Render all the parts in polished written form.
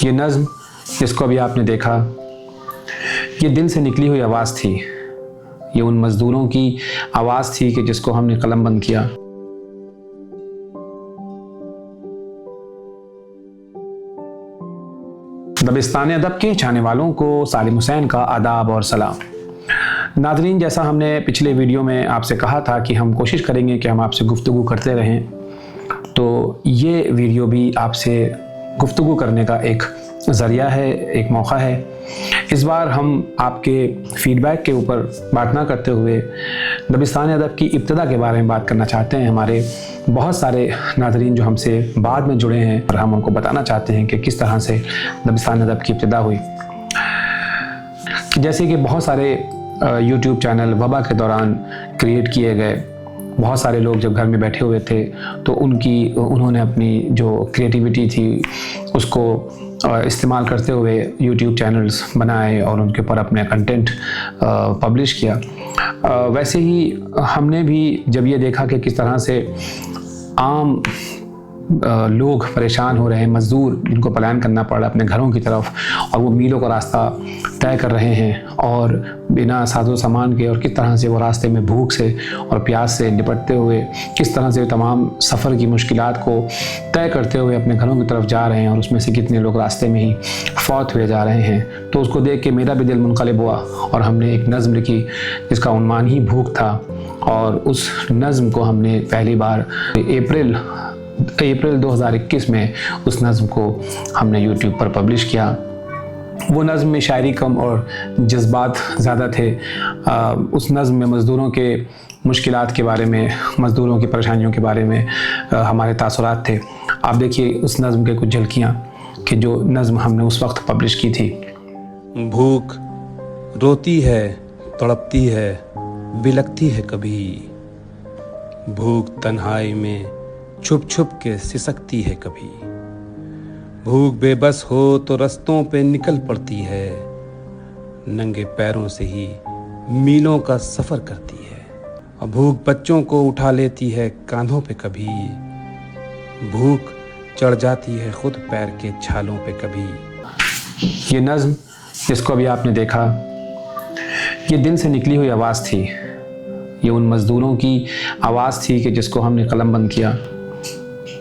ये नज़्म जिसको अभी आपने देखा, ये दिल से निकली हुई आवाज़ थी। ये उन मज़दूरों की आवाज़ थी कि जिसको हमने कलमबंद किया। दबिस्तान अदब के चाहने वालों को सालिम हुसैन का आदाब और सलाम। नाज़रीन, जैसा हमने पिछले वीडियो में आपसे कहा था कि हम कोशिश करेंगे कि हम आपसे गुफ्तगू करते रहें, तो ये वीडियो भी आपसे गुफ्तगू करने का एक ज़रिया है, एक मौका है। इस बार हम आपके फ़ीडबैक के ऊपर बात ना करते हुए दबिस्तान अदब की इब्तिदा के बारे में बात करना चाहते हैं। हमारे बहुत सारे नाज़रीन जो हमसे बाद में जुड़े हैं और हम उनको बताना चाहते हैं कि किस तरह से दबिस्तान अदब की इब्तिदा हुई। जैसे कि बहुत सारे यूट्यूब चैनल वबा के दौरान क्रिएट किए गए। बहुत सारे लोग जब घर में बैठे हुए थे तो उन्होंने अपनी जो क्रिएटिविटी थी उसको इस्तेमाल करते हुए यूट्यूब चैनल्स बनाए और उनके ऊपर अपने कंटेंट पब्लिश किया। वैसे ही हमने भी जब ये देखा कि किस तरह से आम लोग परेशान हो रहे हैं, मज़दूर जिनको पलायन करना पड़ रहा है अपने घरों की तरफ, और वो मीलों का रास्ता तय कर रहे हैं और बिना साजो सामान के, और किस तरह से वो रास्ते में भूख से और प्यास से निपटते हुए किस तरह से तमाम सफ़र की मुश्किलात को तय करते हुए अपने घरों की तरफ जा रहे हैं, और उसमें से कितने लोग रास्ते में ही फौत हुए जा रहे हैं। तो उसको देख के मेरा भी दिल मुनक़लिब हुआ और हमने एक नज़्म लिखी जिसका उन्वान ही भूख था। और उस नज़्म को हमने पहली बार अप्रैल 2021 में उस नज़्म को हमने यूट्यूब पर पब्लिश किया। वो नज़्म में शायरी कम और जज्बात ज़्यादा थे। उस नज़्म में मज़दूरों के मुश्किलात के बारे में, मज़दूरों की परेशानियों के बारे में हमारे तासुरात थे। आप देखिए उस नज़्म के कुछ झलकियाँ कि जो नज़्म हमने उस वक्त पब्लिश की थी। भूख रोती है, तड़पती है, बिलखती है कभी। भूख तन्हाई में छुप छुप के सिसकती है कभी। भूख बेबस हो तो रस्तों पे निकल पड़ती है, नंगे पैरों से ही मीलों का सफ़र करती है। और भूख बच्चों को उठा लेती है कांधों पे कभी। भूख चढ़ जाती है खुद पैर के छालों पे कभी। ये नज़्म जिसको अभी आपने देखा, ये दिल से निकली हुई आवाज़ थी। ये उन मज़दूरों की आवाज़ थी कि जिसको हमने कलमबंद किया।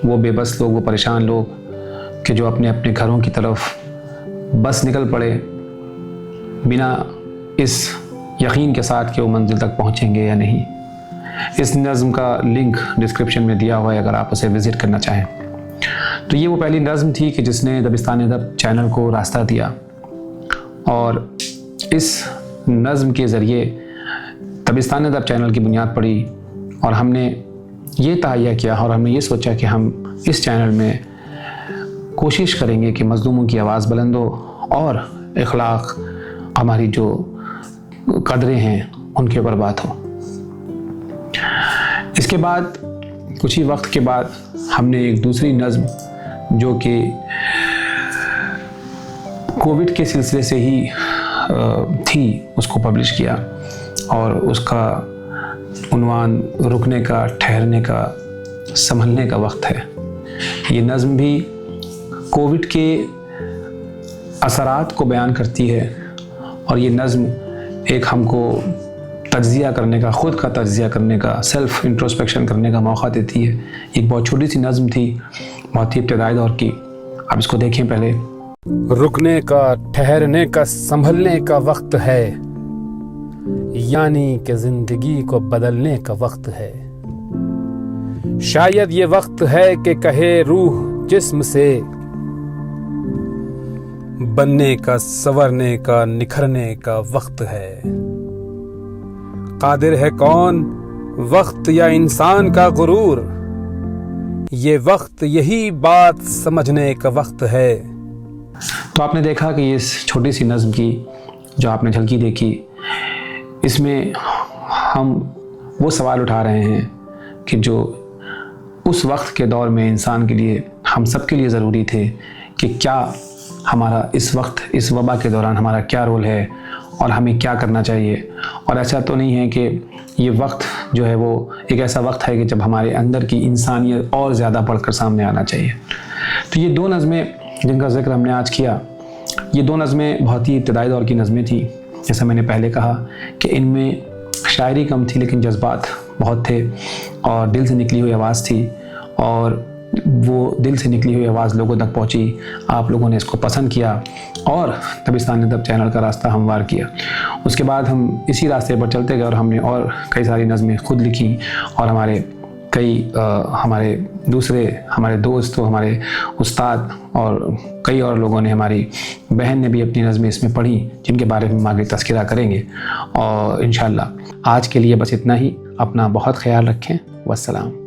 वो बेबस लोग, वो परेशान लोग कि जो अपने अपने घरों की तरफ बस निकल पड़े बिना इस यकीन के साथ कि वो मंजिल तक पहुंचेंगे या नहीं। इस नज़्म का लिंक डिस्क्रिप्शन में दिया हुआ है अगर आप उसे विज़िट करना चाहें। तो ये वो पहली नज़्म थी कि जिसने दबिस्तान अदब चैनल को रास्ता दिया, और इस नज़्म के ज़रिए दबिस्तान अदब चैनल की बुनियाद पड़ी। और हमने ये तहैया किया और हमने ये सोचा कि हम इस चैनल में कोशिश करेंगे कि मज़लूमों की आवाज़ बुलंद हो और इखलाक, हमारी जो कदरें हैं उनके ऊपर बात हो। इसके बाद कुछ ही वक्त के बाद हमने एक दूसरी नज़्म जो कि कोविड के सिलसिले से ही थी उसको पब्लिश किया, और उसका उन्वान रुकने का, ठहरने का, संभलने का वक्त है। ये नज़्म भी कोविड के असरात को बयान करती है, और ये नज़्म एक हमको तज्ज़िया करने का, ख़ुद का तज्ज़िया करने का, सेल्फ़ इंट्रोस्पेक्शन करने का मौका देती है। एक बहुत छोटी सी नज़्म थी, बहुत ही इब्तिदाई दौर की। आप इसको देखें पहले। रुकने का, ठहरने का, संभलने का वक्त है, यानी कि जिंदगी को बदलने का वक्त है। शायद ये वक्त है कि कहे रूह जिस्म से, बनने का, संवरने का, निखरने का वक्त है। कादिर है कौन, वक्त या इंसान का गुरूर? ये वक्त यही बात समझने का वक्त है। तो आपने देखा कि इस छोटी सी नज़्म की जो आपने झलकी देखी, इसमें हम वो सवाल उठा रहे हैं कि जो उस वक्त के दौर में इंसान के लिए, हम सब के लिए ज़रूरी थे कि क्या हमारा इस वक्त, इस वबा के दौरान हमारा क्या रोल है और हमें क्या करना चाहिए। और ऐसा तो नहीं है कि ये वक्त जो है वो एक ऐसा वक्त है कि जब हमारे अंदर की इंसानियत और ज़्यादा बढ़कर सामने आना चाहिए। तो ये दो नज़में जिनका जिक्र हमने आज किया, ये 2 नज़में बहुत ही इब्तदाई दौर की नज़में थी। जैसा मैंने पहले कहा कि इनमें शायरी कम थी लेकिन जज्बात बहुत थे और दिल से निकली हुई आवाज़ थी, और वो दिल से निकली हुई आवाज़ लोगों तक पहुंची। आप लोगों ने इसको पसंद किया और दबिस्तान अदब चैनल का रास्ता हमवार किया। उसके बाद हम इसी रास्ते पर चलते गए और हमने और कई सारी नज़में खुद लिखी, और हमारे दोस्त, हमारे उस्ताद और कई और लोगों ने, हमारी बहन ने भी अपनी नज़में इसमें पढ़ी, जिनके बारे में हम आगे तज़किरा करेंगे। और इंशाअल्लाह आज के लिए बस इतना ही। अपना बहुत ख्याल रखें। वस्सलाम।